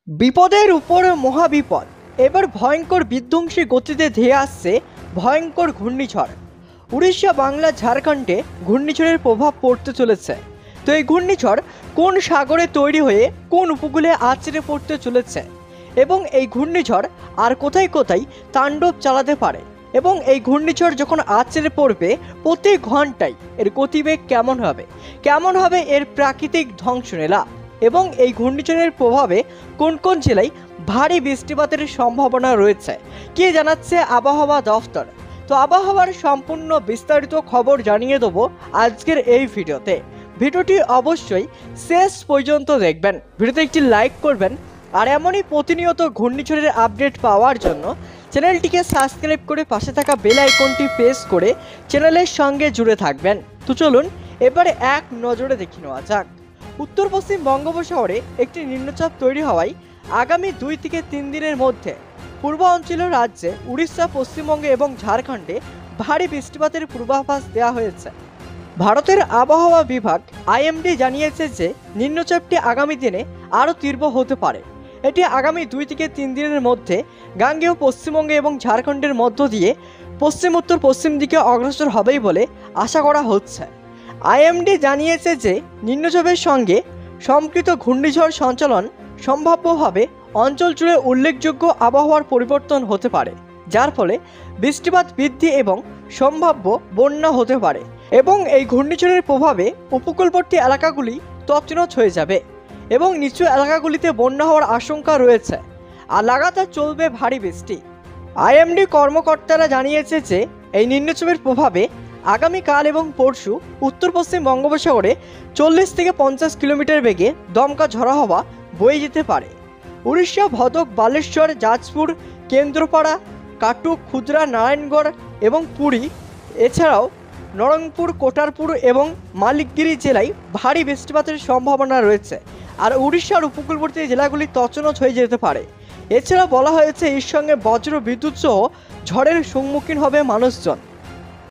বিপদের উপর মহাবিপদ। এবার ভয়ঙ্কর বিধ্বংসী গতিতে ধেয়ে আসছে ভয়ঙ্কর ঘূর্ণিঝড়। উড়িষ্যা, বাংলা, ঝাড়খণ্ডে ঘূর্ণিঝড়ের প্রভাব পড়তে চলেছে। তো এই ঘূর্ণিঝড় কোন সাগরে তৈরি হয়ে কোন উপকূলে আছড়ে পড়তে চলেছে এবং এই ঘূর্ণিঝড় আর কোথায় কোথায় তাণ্ডব চালাতে পারে এবং এই ঘূর্ণিঝড় যখন আছড়ে পড়বে প্রতি ঘন্টায় এর গতিবেগ কেমন হবে এর প্রাকৃতিক ধ্বংসলীলা এবং এই ঘূর্ণিঝড়ের প্রভাবে কোন কোন জেলায় ভারী বৃষ্টিপাতের সম্ভাবনা রয়েছে কি জানাচ্ছে আবহাওয়া দফতর। তো আবহাওয়ার সম্পূর্ণ বিস্তারিত খবর জানিয়ে দেবো আজকের এই ভিডিওতে। ভিডিওটি অবশ্যই শেষ পর্যন্ত দেখবেন, ভিডিওতে একটি লাইক করবেন আর এমনই প্রতিনিয়ত ঘূর্ণিঝড়ের আপডেট পাওয়ার জন্য চ্যানেলটিকে সাবস্ক্রাইব করে পাশে থাকা বেল আইকনটি প্রেস করে চ্যানেলের সঙ্গে জুড়ে থাকবেন। তো চলুন এবারে এক নজরে দেখে নেওয়া যাক। উত্তর পশ্চিম বঙ্গোপসাগরে একটি নিম্নচাপ তৈরি হওয়ায় আগামী 2 থেকে 3 দিনের মধ্যে পূর্ব অঞ্চলীয় রাজ্যে উড়িষ্যা, পশ্চিমবঙ্গে এবং ঝাড়খণ্ডে ভারী বৃষ্টিপাতের পূর্বাভাস দেওয়া হয়েছে। ভারতের আবহাওয়া বিভাগ আইএমডি জানিয়েছে যে নিম্নচাপটি আগামী দিনে আরও তীব্র হতে পারে। এটি আগামী 2 থেকে 3 দিনের মধ্যে গাঙ্গেয় পশ্চিমবঙ্গে এবং ঝাড়খণ্ডের মধ্য দিয়ে পশ্চিম উত্তর পশ্চিম দিকে অগ্রসর হবেই বলে আশা করা হচ্ছে। আইএমডি জানিয়েছে যে নিম্নচাপের সঙ্গে সম্পৃক্ত ঘূর্ণিঝড় সঞ্চালন সম্ভাব্যভাবে অঞ্চল জুড়ে উল্লেখযোগ্য আবহাওয়ার পরিবর্তন হতে পারে, যার ফলে বৃষ্টিপাত বৃদ্ধি এবং সম্ভাব্য বন্যা হতে পারে এবং এই ঘূর্ণিঝড়ের প্রভাবে উপকূলবর্তী এলাকাগুলি তছনছ হয়ে যাবে এবং নিচু এলাকাগুলিতে বন্যা হওয়ার আশঙ্কা রয়েছে আর লাগাতার চলবে ভারী বৃষ্টি। আইএমডি কর্মকর্তারা জানিয়েছে যে এই নিম্নচাপের প্রভাবে আগামীকাল এবং পরশু উত্তর পশ্চিম বঙ্গোপসাগরে 40 থেকে 50 কিলোমিটার বেগে দমকা ঝড়ো হাওয়া বয়ে যেতে পারে। উড়িষ্যা, ভদক, বালেশ্বর, জাজপুর, কেন্দ্রপাড়া, কাটুক, খুচরা, নারায়ণগড় এবং পুরী, এছাড়াও নরঙ্গপুর, কোটারপুর এবং মালিকগিরি জেলায় ভারী বৃষ্টিপাতের সম্ভাবনা রয়েছে আর উড়িষ্যার উপকূলবর্তী জেলাগুলি তছনছ হয়ে যেতে পারে। এছাড়া বলা হয়েছে এর সঙ্গে বজ্র বিদ্যুৎ সহ ঝড়ের সম্মুখীন হবে মানুষজন।